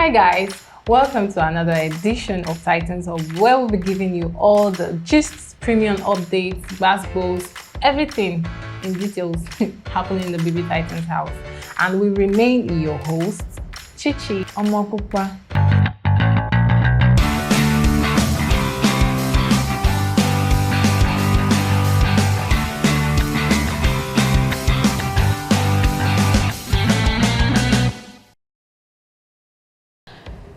Hi guys, welcome to another edition of Titans Hub, where we'll be giving you all the gist, premium updates, basketballs, everything in details happening in the BBTitans house. And we remain your hosts, Chichi, Omopupa.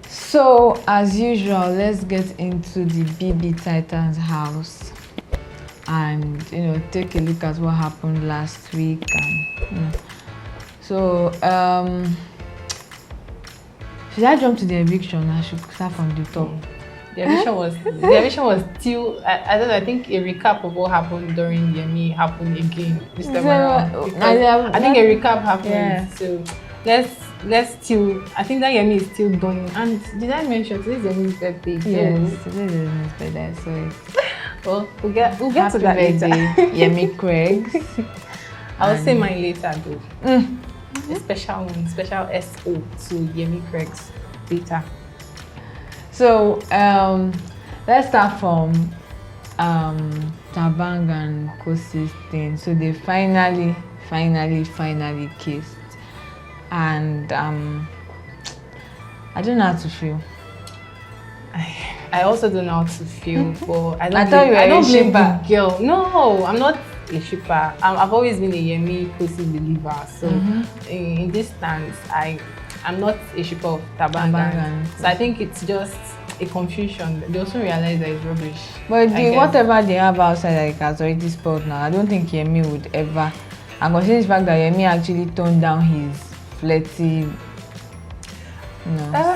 So, as usual, let's get into the BBTitans house and take a look at what happened last week. And so, should I jump to the eviction? I should start from the top. The eviction was still. I don't know. I think a recap of what happened during Yemi happened again this time around. I think a recap happened. Yeah. So let's still. I think that Yemi is still going. And did I mention today's Yemi's birthday? Yes, today's Yemi's birthday. So well, we'll get to that later. Yemi Craig's. I'll say mine later though. A special one, special SO to Yemi Craig's later. So let's start from Thabang and Khosi's thing. So they finally kissed, and I don't know how to feel. I also don't know how to feel, but I don't blame the girl. No, I'm not a shipper. I've always been a Yemi Khosi believer. So in this stance, I'm not a shipper of Thabang. So I think it's just a confusion. They also realize that it's rubbish. But whatever they have outside, like, has already spoiled now. I don't think Yemi would ever. And considering the fact that Yemi actually toned down his flirty,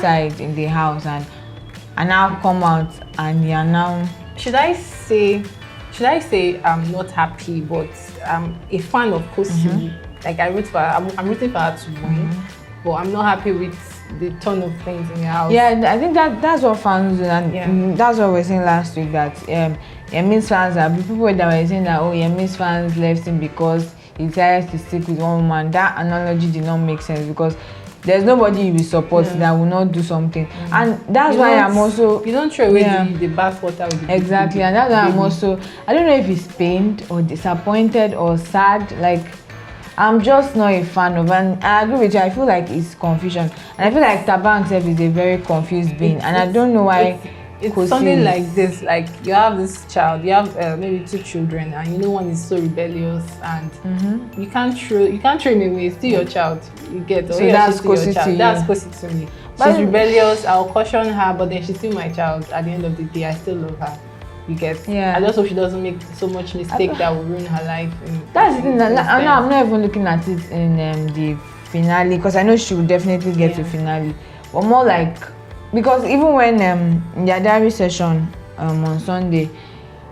side in the house, and now come out and you are now. Should I say I'm not happy, but I'm a fan of Khosi. Like I'm rooting for her to win, but I'm not happy with the turn of things in the house. Yeah, I think that's what fans do, and that's what we were saying last week, that Yemi's fans are people that were saying that Yemi's fans left him because he decided to stick with one woman. That analogy did not make sense because there's nobody you will support that will not do something, and that's why I'm also. You don't throw away the bathwater with the exactly, and that's why I'm also. I don't know if he's pained or disappointed or sad. Like, I'm just not a fan of, and I agree with you. I feel like it's confusion, and I feel like Thabang himself is a very confused being, and I don't know why. It's something like this. Like, you have this child, you have maybe 2 children, and one is so rebellious, and you can't throw him away. It's still your child. You get, so that's Khosi to you. That's Khosi to me. She's rebellious. I'll caution her, but then she's still my child. At the end of the day, I still love her. You get. Yeah. I just hope she doesn't make so much mistake that will ruin her life. That's the thing. I'm not even looking at it in the finale, because I know she will definitely get to finale, but more like. Because even when in their diary session on Sunday,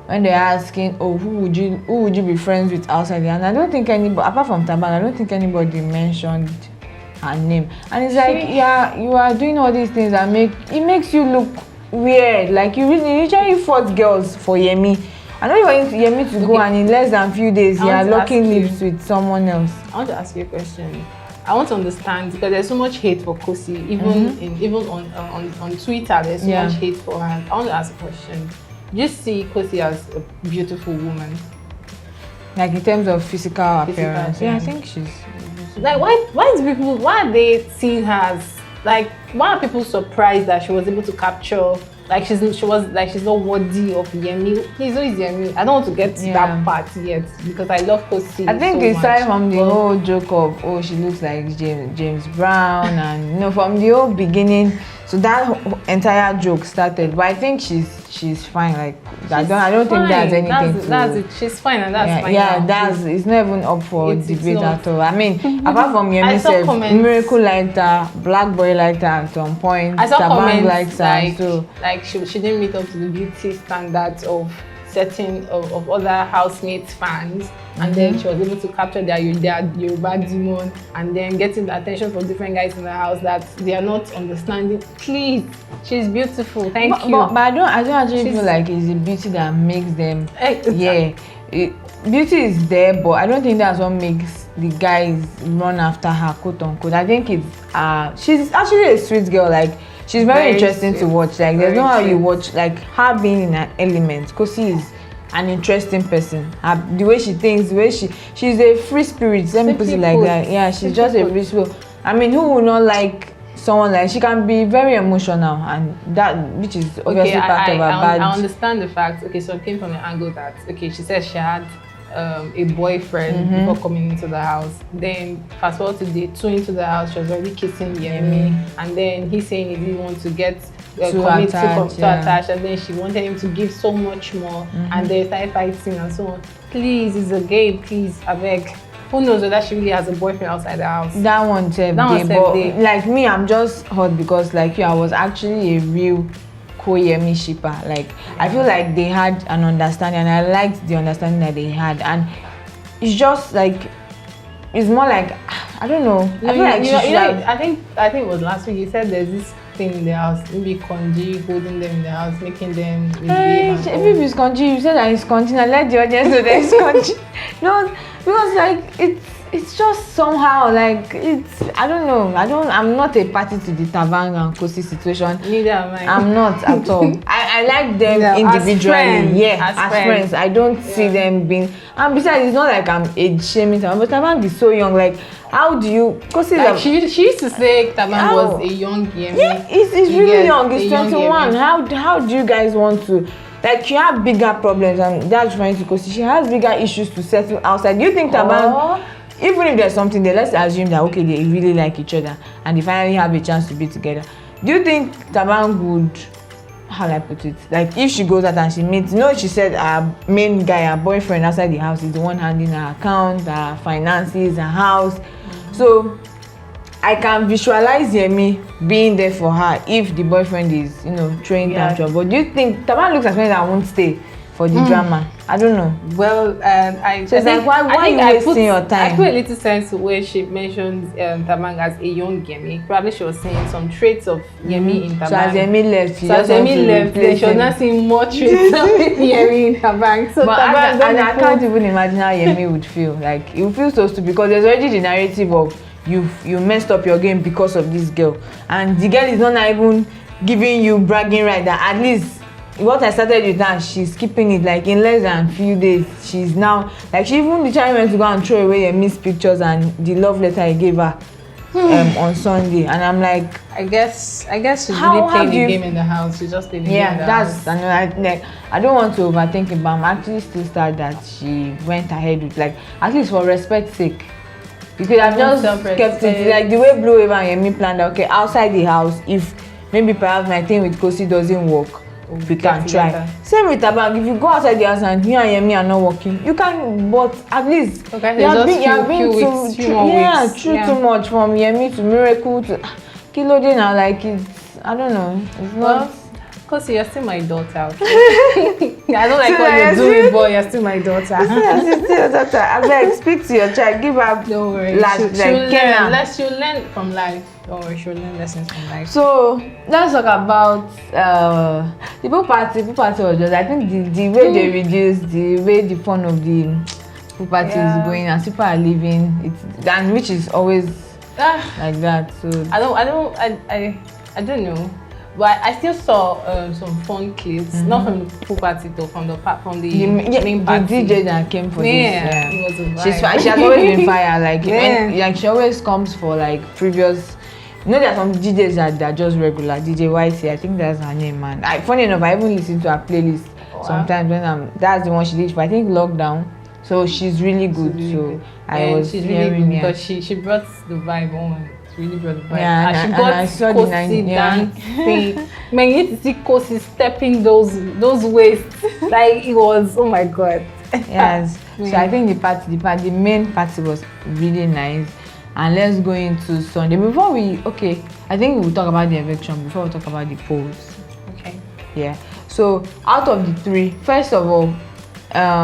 when they're asking, who would you be friends with outside, and I don't think anybody, apart from Thabang, I don't think anybody mentioned her name. And it's like, you are doing all these things that makes you look weird. Like, you usually fought girls for Yemi. I know you want Yemi to go, and in less than a few days, you are locking lips with someone else. I want to ask you a question. I want to understand, because there's so much hate for Khosi, even on Twitter. There's so much hate for her. I want to ask a question. Do you see Khosi as a beautiful woman? Like, in terms of physical appearance? Yeah, I think she's like, why are they seeing her as, like, why are people surprised that she was able to capture, like, she's not worthy of Yemi? Please, who is Yemi? I don't want to get to that part yet, because I love Khosi. I think it started from the whole joke of, she looks like James Brown, and from the whole beginning. So that entire joke started, but I think she's fine. Like, I don't think there's anything that's it. She's fine, and that's fine. Yeah, it's not even up for debate at all. I mean, apart from Yemi, Miracle liked her, Black Boy liked her at some point. I saw Thabang comments likes her, like she didn't meet up to the beauty standards of certain of other housemates fans, and then she was able to capture their Yoruba demon, and then getting the attention from different guys in the house that they are not understanding. Please, she's beautiful. Thank you. But I don't actually feel like it's the beauty that makes them. Beauty is there, but I don't think that's what makes the guys run after her, quote unquote. I think it's she's actually a sweet girl. Like, she's very interesting to watch. Like there's no how you sweet. watch like her being in an element. Khosi is an interesting person. The way she thinks, the way she's a free spirit. Let me put it like that. Yeah, she's just a free spirit. I mean, who would not like someone like she can be very emotional, and that which is obviously part of her bad. I understand the fact. Okay, so it came from the angle that she said she had a boyfriend before coming into the house. Then fast forward to day 2 into the house, she was already kissing Yemi, and then he's saying he didn't want to get too attached, and then she wanted him to give so much more, and they started fighting and so on. Please, it's a game. Please, I beg. Who knows whether she really has a boyfriend outside the house? That one said but like me, I'm just hot because like you, I was actually a real Yemi shipper. Like I feel like they had an understanding, and I liked the understanding that they had, and it's just like it's more like I don't know. I feel like I think it was last week you said there's this thing in the house, maybe Konji holding them in the house, making them if it's Konji, you said that it's Konji, and let the audience know that it's Konji. No, because like it's just somehow like it's I don't know. I'm not a party to the Thabang and Khosi situation. Neither am I. I'm not at all. I like them individually. As friends. I don't see them being, and besides it's not like I'm age shaming Thabang, but Thabang is so young. Like how do you Khosi like she used to say Thabang was a young Yemi. Yeah, it's really young. It's 21. How do you guys want to, like, you have bigger problems, and that's trying to Khosi. She has bigger issues to settle outside. Do you think Thabang, even if there's something there, let's assume that okay, they really like each other and they finally have a chance to be together, do you think Thabang would, how do I put it, like if she goes out and she meets, she said her main guy, her boyfriend outside the house is the one handling her account, her finances, her house. So I can visualize Yemi being there for her if the boyfriend is, throwing tantrum. But do you think Thabang looks as well that won't stay for the drama? I don't know. Well, why are you wasting your time? I put a little sense where she mentioned Thabang as a young Yemi. Probably she was seeing some traits of Yemi in Thabang. So as Yemi left, she was not seeing more traits of Yemi in Thabang. So I can't even imagine how Yemi would feel. Like it would feel so stupid because there's already the narrative of you messed up your game because of this girl, and the girl is not even giving you bragging right that at least what I started with her, she's keeping it. Like in less than she's she's now like she even literally went to go and throw away your missed pictures and the love letter I gave her on Sunday, and I'm like, I guess she's really playing the game in the house. She's just playing the game in the house. I don't want to overthink it, but I'm actually still sad that she went ahead with, like, at least for respect's sake. Because I've just kept it like the way Blue Eva and Yemi planned. Okay, outside the house, if maybe perhaps my thing with Khosi doesn't work, we can try. Same with Thabang. If you go outside the house and you and Yemi are not working, you can. But at least you have been too much from Yemi to Miracle to Kilode now. Like it's, I don't know. It's not. Khosi, you're still my daughter. Okay? I don't like what you're doing, but you're still my daughter. You're still your daughter. I beg, speak to your child. Give her. Don't worry. She'll learn from life. Don't worry, she'll learn lessons from life. So let's talk about the pool party. Pool party was just, I think the way they reduced, the way the fun of the pool party is going, and people are leaving. And which is always like that. So I don't know. But I still saw some fun clips, not from the pool party though, from the main party. The DJ that came for this. Yeah, it was a vibe. She has always been fire. Like she always comes for like previous. There are some DJs that are just regular. DJ YC, I think that's her name, man. Funny enough, I even listen to her playlist sometimes when that's the one she did for, I think, lockdown. So she's really good. She's really good because she brought the vibe on. Really brought the vibe. Yeah, and she got Khosi dancing. Man, you need to see Khosi stepping those waists. Like it was, oh my god. Yes. So I think the main party was really nice. And let's go into Sunday. I think we'll talk about the eviction before we talk about the polls. Okay. Yeah. So out of the three, first of all,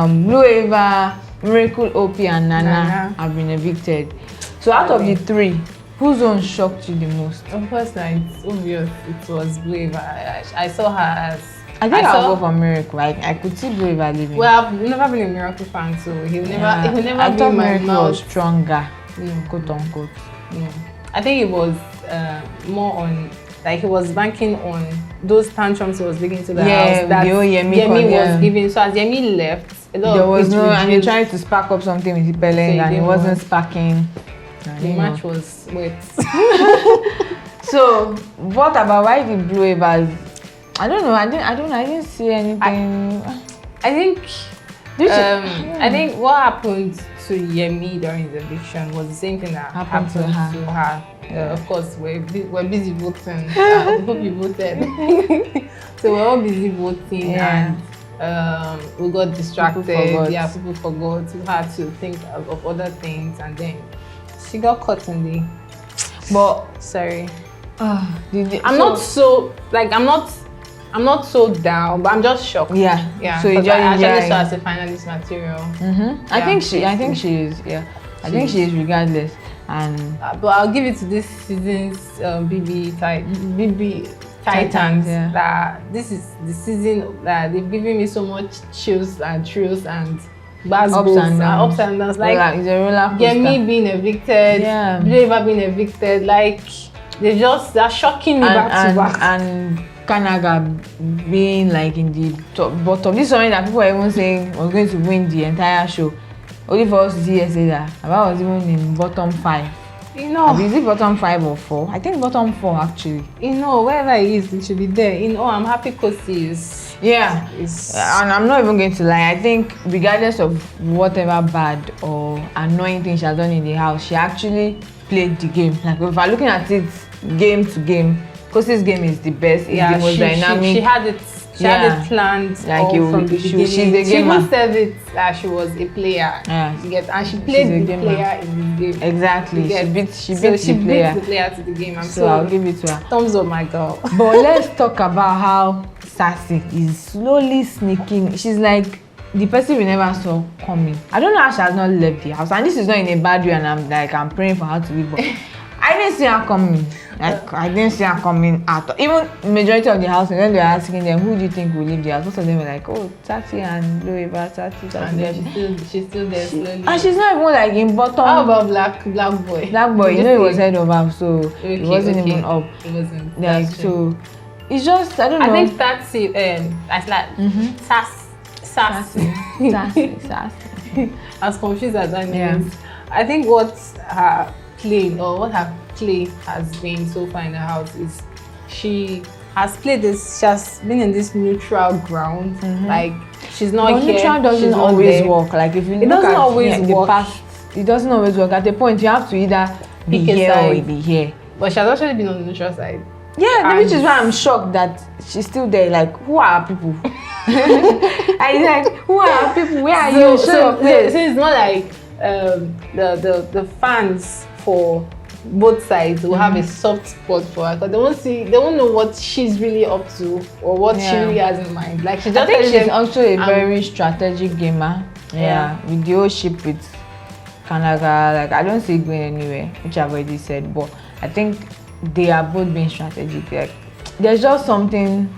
Blue Eva, Miracle, OP, and Nana have been evicted. So out of the three, whose own shocked you the most? Of course, it's obvious. It was Blue Eva. I saw her as. I think I'll go for Miracle. I could see Blue Eva leaving. Well, I've never been a Miracle fan, so he'll never be my Miracle was stronger. Quote unquote. Yeah. I think it was more on like he was banking on those tantrums he was bringing to the Yeah, house that the old Yemi was giving. So as Yemi left, a lot there of was it no, and he reduced. tried to spark up something with Ipeleng, So and it didn't wasn't want- sparking. The match was wet. So what about why the Blue Wavers? I don't know. I didn't see anything. I think I think what happened to Yemi during the eviction was the same thing that happened to her. Of course, we're busy voting. I hope you voted. So we're all busy voting, and we got distracted. People forgot. We had to think of other things, and then she got caught in the. But sorry, I'm not so down, but I'm just shocked. Yeah. So I you actually saw as a finalist material. I think she is. Yeah. I think she is regardless. And but I'll give it to this season's BB Titans. That this is the season that they've given me so much chills and thrills and ups and downs. Like it's a roller coaster. Yemi being evicted, Blue being evicted. Like they're shocking me back to back. And Kanaga being like in the bottom. This is something that people are even saying was going to win the entire show. Only for us to see yesterday that Aba was even in bottom 5. Is it bottom 5 or 4? I think bottom 4 actually. Wherever it is, it should be there. I'm happy Khosi is. Yeah. And I'm not even going to lie. I think regardless of whatever bad or annoying thing she has done in the house, she actually played the game. Like if I'm looking at it game to game, Khosi's game is the best. It's the most dynamic. She had it. She had it planned from the beginning. She's a gamer. She even said it that she was a player. And she played the player in the game. Exactly. She beat the player to the game. So I'll give it to her. Thumbs up, my girl. But let's talk about how Sassy is slowly sneaking. She's like the person we never saw coming. I don't know how she has not left the house. And this is not in a bad way, and I'm praying for her to leave. But I didn't see her coming. I didn't see her coming at all. Even majority of the house, when they were asking them, who do you think will leave the house? Most of them were like, oh, Tati and Louis, Tati. And then she's still there slowly. And she's not even like in bottom. How about black boy? Black boy, he was head of her, so it wasn't even up. It wasn't. Like, so it's just, I don't know. I think that's it. That's like sassy. As confused as I am. I think what her play has been so far in the house is she has been in this neutral ground. Like she's not here. Neutral doesn't always work. Like if you look at the past, it doesn't always work. At a point, you have to either be here or be here. But she has actually been on the neutral side. Yeah, which is why I'm shocked that she's still there. Like, who are our people? I like, who are our people? Where are you? So it's not like the fans for both sides will have a soft spot for her because they won't know what she's really up to or what she really has in mind. Like I think she's also a very strategic gamer. With the whole ship with Kanaga, like I don't see it going anywhere, which I've already said, but I think they are both being strategic. Like there's just something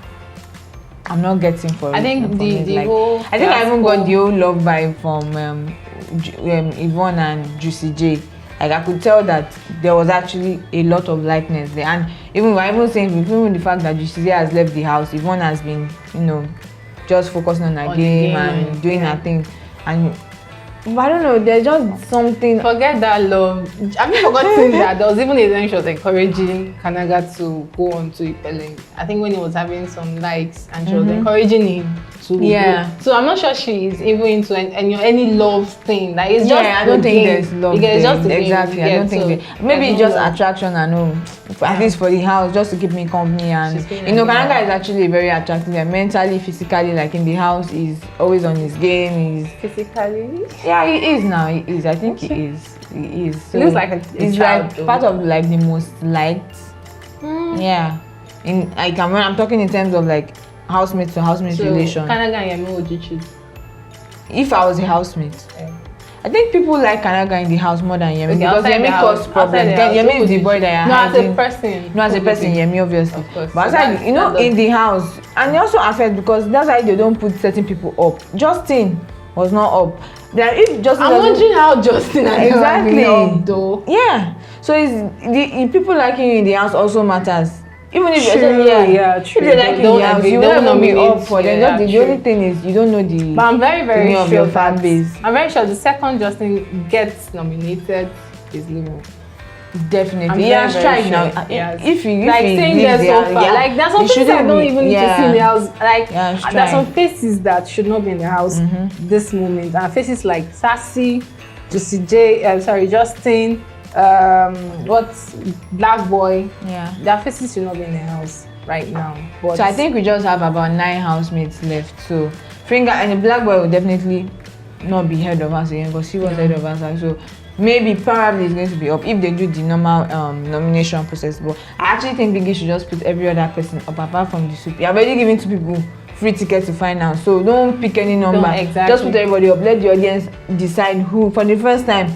I'm not getting for it. I think I even got the whole love vibe from Yvonne and Juicy J. Like I could tell that there was actually a lot of likeness there, and even the fact that Juicy J has left the house, Yvonne has been, just focusing on her game and doing her thing, and I don't know, there's just something. Forget that love. Have you forgotten that there was even a time she was encouraging Kanaga to go on to Ipeleng? I think when he was having some likes and she was encouraging him to go. So I'm not sure she is even into any love thing. Like it's just I don't think there's love there. It's just exactly. I don't think maybe it's just attraction. I know, at least for the house, just to keep me company. And Kanaga is actually very attractive. And mentally, physically, like in the house, he's always on his game. He's physically. Yeah, he is now. He is. I think he is. He is. So he looks like a he's child, like part of like the most liked. Yeah. When I'm talking in terms of like housemate to housemate relation. Kanaga and Yemi, would you choose? If I was a housemate, I think people like Kanaga in the house more than Yemi because Yemi causes problems. Yemi is the boy that as a person. No, as a person, Yemi obviously. Of course. But outside, in the house, and it also affects because that's why they don't put certain people up. Justin was not up. Like if Justin, I'm wondering how Justin exactly up though. Yeah. So it's the people liking you in the house also matters. Even if true, if they like you in the house, you won't know me up for them. The only thing is you don't know the. But I'm very sure of your fan base. I'm very sure the second Justin gets nominated is leaving. Definitely, strike sure. Now. Yes. If you like saying there's so far, like there's some faces I don't even need to see in the house. Like there's some faces that should not be in the house this moment. And faces like Sassy, Justin, what's Black Boy? Yeah, their faces should not be in the house right now. But so I think we just have about 9 housemates left. So Finger and the Black Boy will definitely not be head of us again because he was head of us. So maybe probably it's going to be up if they do the normal nomination process. But I actually think Biggie should just put every other person up apart from the soup. You're already giving 2 people free tickets to find out. So don't pick any number. Just put everybody up. Let the audience decide who, for the first time,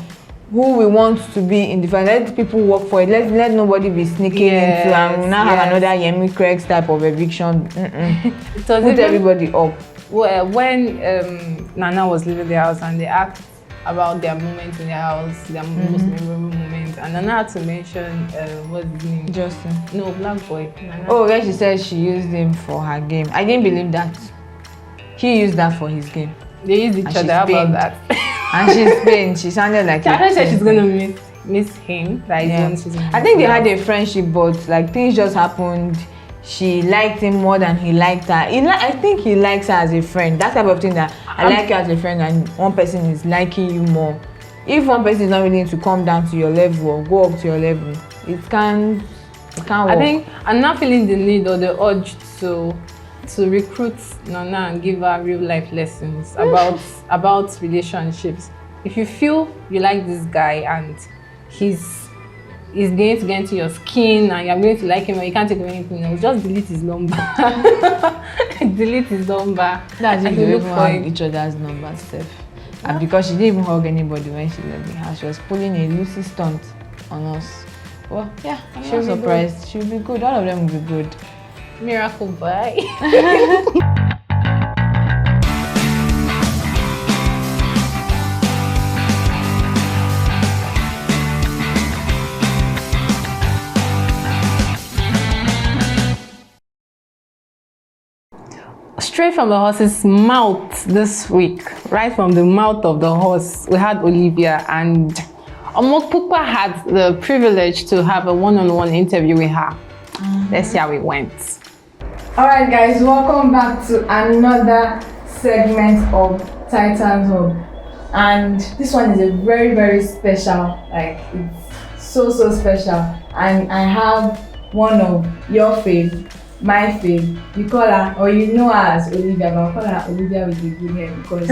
who we want to be in the final. Let people work for it. Let nobody be sneaking into and we now have another Yemi Craig's type of eviction. Put everybody up. Well, when Nana was leaving the house and they asked about their moment in the house, their most memorable moment, and Nana had to mention what's his name? Justin. No, Black Boy. Nana. Oh, when she said she used him for her game. I didn't believe that. He used that for his game. They used each other about that. And she's Spain. She sounded like. She said she's gonna miss him. Like I think they had a friendship, but like things just happened. She liked him more than he liked her. I think he likes her as a friend. That type of thing that I like you as a friend and one person is liking you more. If one person is not willing to come down to your level or go up to your level, it can't work. I think I'm not feeling the need or the urge to recruit Nana and give her real life lessons about relationships. If you feel you like this guy and he's going to get into your skin and you're going to like him and you can't take away anything else, just delete his number. Delete his number. That's if you even have each other's numbers, Steph. And because she didn't even hug anybody when she left the house, she was pulling a Lucy stunt on us. Well, yeah, I'm not surprised. She'll be good. All of them will be good. Miracle boy. Straight from the horse's mouth this week, right from the mouth of the horse, we had Olivia, and Omopupa had the privilege to have a one-on-one interview with her. Let's see how it went. Alright guys, welcome back to another segment of Titans Hub. And this one is a very special, like it's so special. And I have one of your fave, my fave. You call her, or you know her as Olivia, but I'll call her Olivia with the good hair because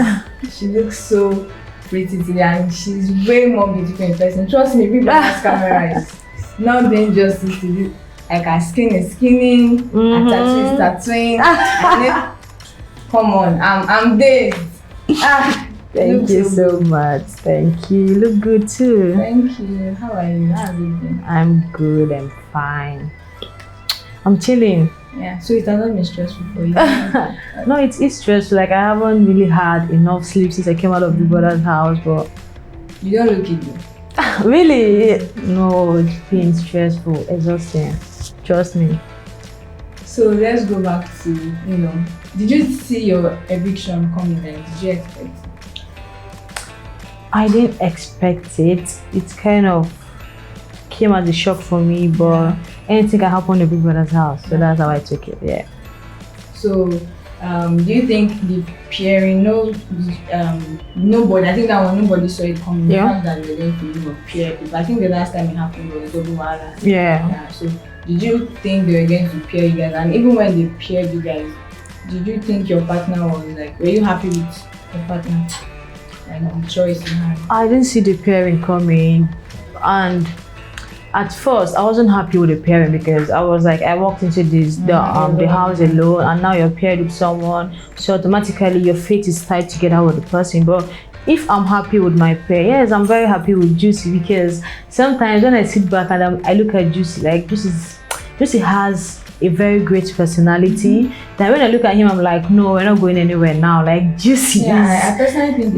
she looks so pretty today and she's way more beautiful in person. Trust me, people on camera is not doing justice to this. Like her skin is skinning, her tattoo is tattooing. Come on, I'm dazed. Thank you so much. Thank you. You look good too. Thank you. How are you? How's it been? I'm good. I'm fine. I'm chilling. Yeah. So it has not been stressful for you? No, it's stressful. Like I haven't really had enough sleep since I came out of the brother's house, but you don't look it. Really? No, it's been stressful, exhausting. Trust me. So let's go back to, did you see your eviction coming? Like, did you expect it? I didn't expect it. It kind of came as a shock for me, but anything can happen in the big brother's house, so that's how I took it. Yeah. So, do you think the peering? Nobody. I think that one nobody saw it coming. Yeah. The fact that they're going to leave a peer. I think the last time it happened was double wala. Yeah. So, did you think they were going to peer you guys? And even when they peered you guys, did you think your partner was like? Were you happy with your partner? Like the choice you had? I didn't see the pairing coming, and at first I wasn't happy with the pairing because I was like, I walked into the house alone, and now you're paired with someone, so automatically your fate is tied together with the person. But if I'm happy with my pair, yes, I'm very happy with Juicy, because sometimes when I sit back and I look at Juicy, like Juicy has a very great personality. That when I look at him, I'm like, no, we're not going anywhere now. Like Juicy is. I personally think.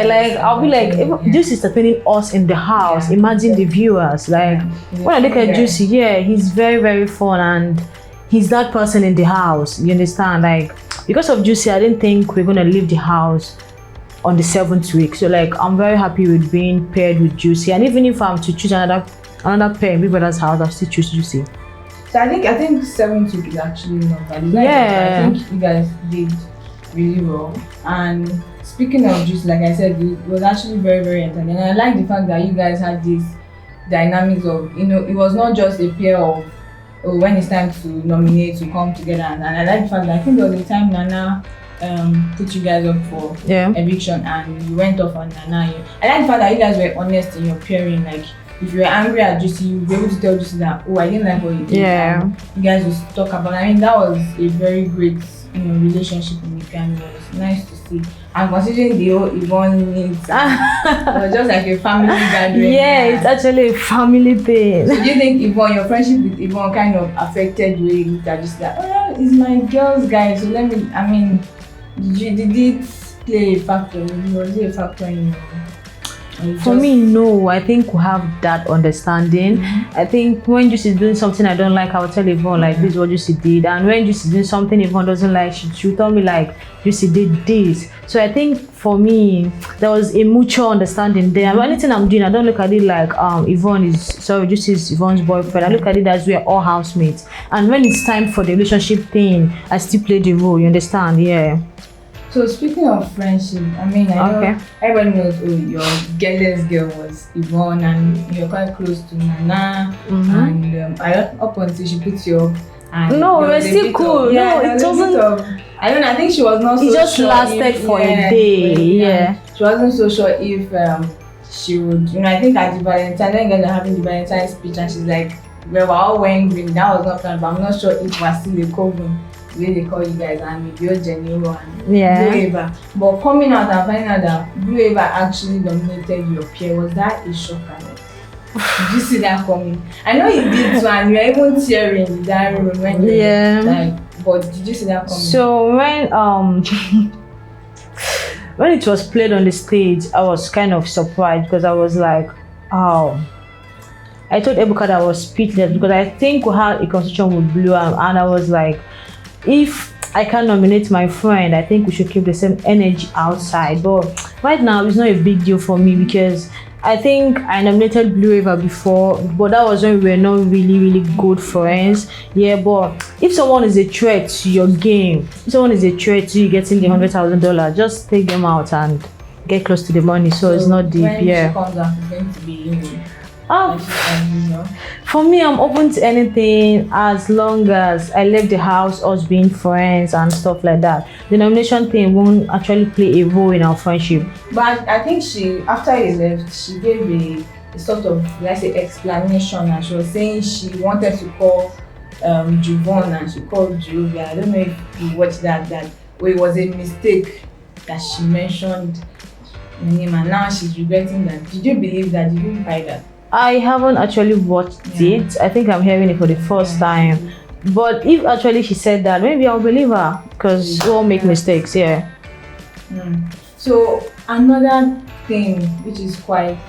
Like I'll be like, if Juicy is entertaining us in the house, imagine the viewers. Like when I look at Juicy, he's very, very fun, and he's that person in the house. You understand? Like because of Juicy, I didn't think we're gonna leave the house on the 7th week. So like I'm very happy with being paired with Juicy, and even if I'm to choose another pair in Big Brother's house, I'll still choose Juicy. So I think 7th week is actually not bad. Yeah. I think you guys did really well. And speaking of Juicy, like I said, it was actually very, very entertaining. And I like the fact that you guys had this dynamics of, it was not just a pair of when it's time to nominate, to come together. And I like the fact that I think there was a time Nana put you guys up for eviction, and you went off on Nana. I like the fact that you guys were honest in your pairing. Like if you were angry at Juicy, you would be able to tell Juicy that, I didn't like what you did. Yeah. You guys would talk about. I mean, that was a very great relationship in the camp. It was nice to see. And considering the whole Yvonne needs, it was just like a family gathering. Yeah, it's actually a family thing. So do you think Yvonne, your friendship with Yvonne kind of affected the way you looked at just like, it's my girl's guy, so let me, I mean, did it play a factor? Was it a factor in your... For me, no. I think we have that understanding. I think when Juicy is doing something I don't like, I will tell Yvonne like this is what Juicy did. And when Juicy is doing something Yvonne doesn't like, she'll tell me like Juicy did this. So I think for me, there was a mutual understanding there. And anything I'm doing, I don't look at it like Juicy is Yvonne's boyfriend. I look at it as we're all housemates. And when it's time for the relationship thing, I still play the role. You understand? Yeah. So speaking of friendship, I mean, I know everybody knows your girl's girl was Yvonne, and you're quite close to Nana, and up until she put you up. And no, we're still cool. No, it doesn't. I don't know. I think she was not so sure. It just lasted for a day. Yeah. She wasn't so sure if she would. I think at the Valentine, then guys are having the Valentine speech, and she's like, "We're all wearing green." That was not planned, but I'm not sure if we're still a coven. The way they call you guys, and Blue Genero and Blue Eva. But coming out and finding out that Blue Eva actually dominated your pair, was that a shocker? Did you see that coming? I know you did too, and you were even tearing in the diary room when but did you see that coming? So when it was played on the stage, I was kind of surprised because I was like, oh. I told Ebuka that I was speechless because I think we had a conversation with Blue, and I was like, if I can nominate my friend, I think we should keep the same energy outside. But right now, it's not a big deal for me because I think I nominated Blue Eva before, but that was when we were not really, really good friends. Yeah, but if someone is a threat to your game, if someone is a threat to you getting the $100,000, just take them out and get close to the money. So it's not deep. When she comes out, it's going to be for me, I'm open to anything as long as I left the house, us being friends and stuff like that. The nomination thing won't actually play a role in our friendship. But I think after you left, she gave a sort of, let's say, explanation, and she was saying she wanted to call Juvon and she called Julia. I don't know if you watched that it was a mistake that she mentioned the name, and now she's regretting that. Did you believe that? Did you buy that? I haven't actually watched it. I think I'm hearing it for the first time. But if actually she said that, maybe I'll believe her because we all make mistakes. So another thing which is quite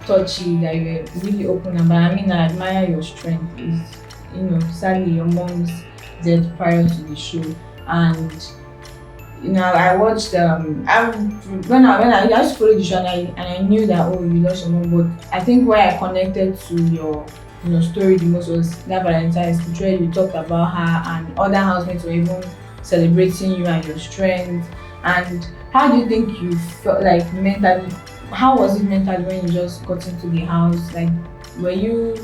touchy that you were really open about, I mean, I admire your strength, is sadly your mom's death prior to the show. And I watched when I just followed the show, and I knew that you lost your mom. But I think where I connected to your story the most was that Valentine's speech where you talked about her, and other housemates were even celebrating you and your strength. And how do you think you felt like mentally? How was it mentally when you just got into the house? Like, were you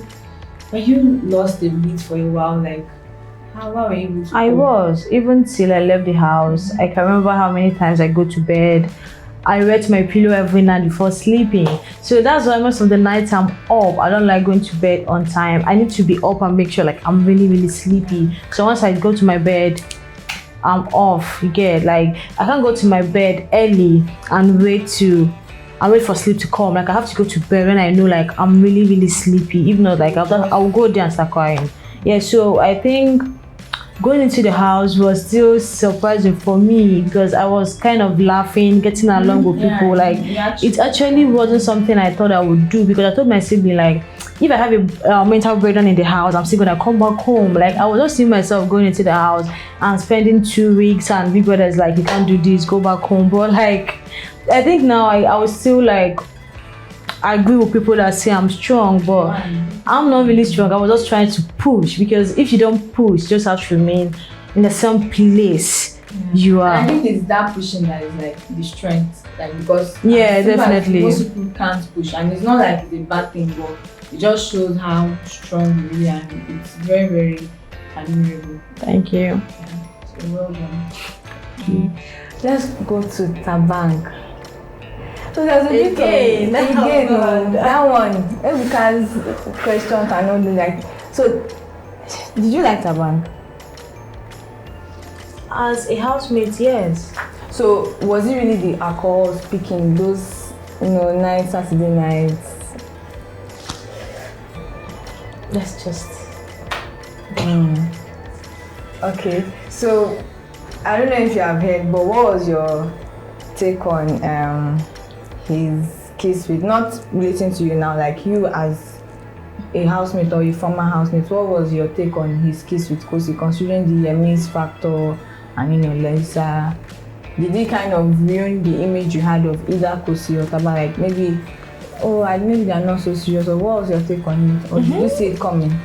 lost a bit for a while? Like, how were you able to I was, even till I left the house. I can remember how many times I go to bed. I wet my pillow every night before sleeping. So that's why most of the nights I'm up. I don't like going to bed on time. I need to be up and make sure like I'm really, really sleepy. So once I go to my bed, I'm off. You get, like, I can't go to my bed early and wait for sleep to come. Like, I have to go to bed when I know like I'm really, really sleepy. If not, like I'll go there and start crying. Yeah, so I think going into the house was still surprising for me because I was kind of laughing, getting along with people. Like it actually wasn't something I thought I would do, because I told my sibling, like, if I have a mental breakdown in the house, I'm still gonna come back home. Like I was just seeing myself going into the house and spending 2 weeks, and big brother's like, you can't do this, go back home. But like I think now I was still like, I agree with people that say I'm strong, but I'm not really strong. I was just trying to push, because if you don't push, you just have to remain in the same place you are. And I think it's that pushing that is like the strength, like, because definitely most people can't push, and it's not like it's a bad thing, but it just shows how strong you really are. It's very, very admirable. Thank you. So well done. Let's go to Thabang. So there's a bit of that one. Because question cannot be like. So, did you like Thabang? As a housemate, yes. So was it really the alcohol speaking, those nights, Saturday nights? Let's just. Okay. So I don't know if you have heard, but what was your take on his kiss with, not relating to you now, like you as a housemate or a former housemate, what was your take on his kiss with Khosi, considering the Yemi's factor and Lisa? Did it kind of ruin the image you had of either Khosi or Thabang? Like maybe they are not so serious, or what was your take on it? Or did you see it coming?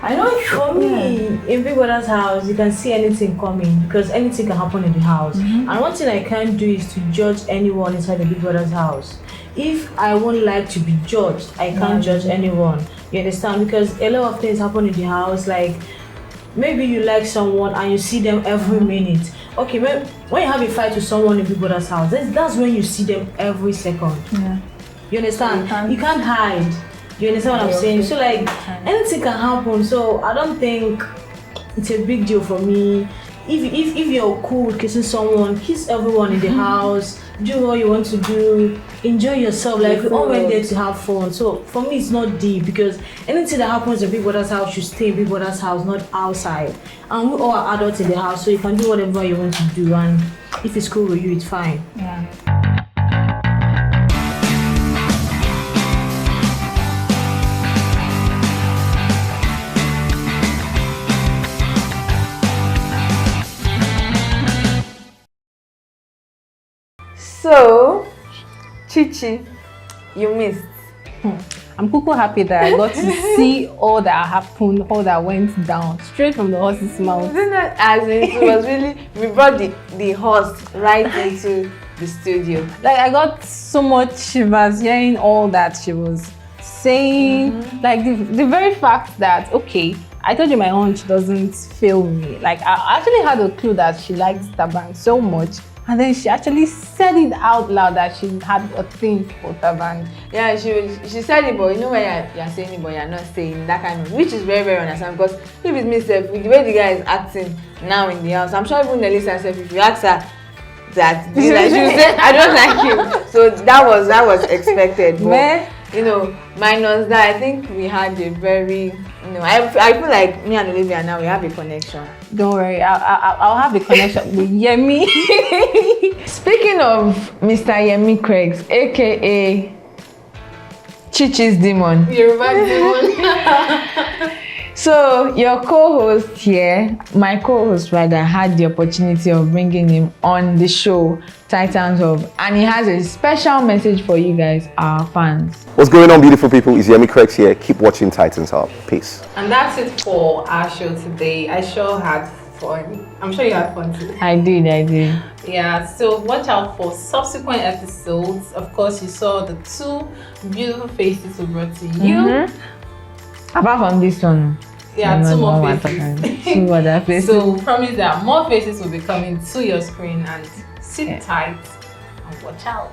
I know for me, in Big Brother's house, you can see anything coming, because anything can happen in the house. And one thing I can't do is to judge anyone inside the Big Brother's house. If I won't like to be judged, I can't judge anyone. You understand? Because a lot of things happen in the house, like maybe you like someone and you see them every minute. Okay, when you have a fight with someone in Big Brother's house, that's when you see them every second. Yeah. You understand? You can't hide. You understand what I'm saying? So like anything can happen. So I don't think it's a big deal for me. If you're cool with kissing someone, kiss everyone in the house, do what you want to do, enjoy yourself. Like we all went there to have fun. So for me it's not deep, because anything that happens in Big Brother's house should stay in Big Brother's house, not outside. And we all are adults in the house, so you can do whatever you want to do, and if it's cool with you, it's fine. Yeah. So, Chichi, you missed. I'm cuckoo happy that I got to see all that happened, all that went down, straight from the horse's mouth. As in, it was really, we brought the horse right into the studio. Like I got so much shivers hearing all that she was saying. Like the very fact that, okay, I told you my hunch doesn't fail me. Like I actually had a clue that she liked Thabang so much. And then she actually said it out loud that she had a thing for Thabang. Yeah, she said it, but you know when you're saying it, but you're not saying that kind of, which is very, very understandable. Because if it's myself, with the way the guy is acting now in the house, I'm sure even Nelisa herself, if you ask her that, she will say, I don't like you. So that was expected. But, minus that, I think we had a very, I feel like me and Olivia now, we have a connection. Don't worry, I'll have the connection with Yemi. Speaking of Mr. Yemi Craigs, aka Chichi's demon. Yoruba demon. So your co-host here, my co-host rather, had the opportunity of bringing him on the show, Titans Hub, and he has a special message for you guys, our fans. What's going on, beautiful people? It's Yemi Craigs here. Keep watching Titans Hub. Peace. And that's it for our show today. I sure had fun. I'm sure you had fun today. I did. Yeah, so watch out for subsequent episodes. Of course, you saw the two beautiful faces we brought to you. Apart from this one. Yeah, two more faces. Two other faces. So promise that more faces will be coming to your screen, and sit tight and watch out.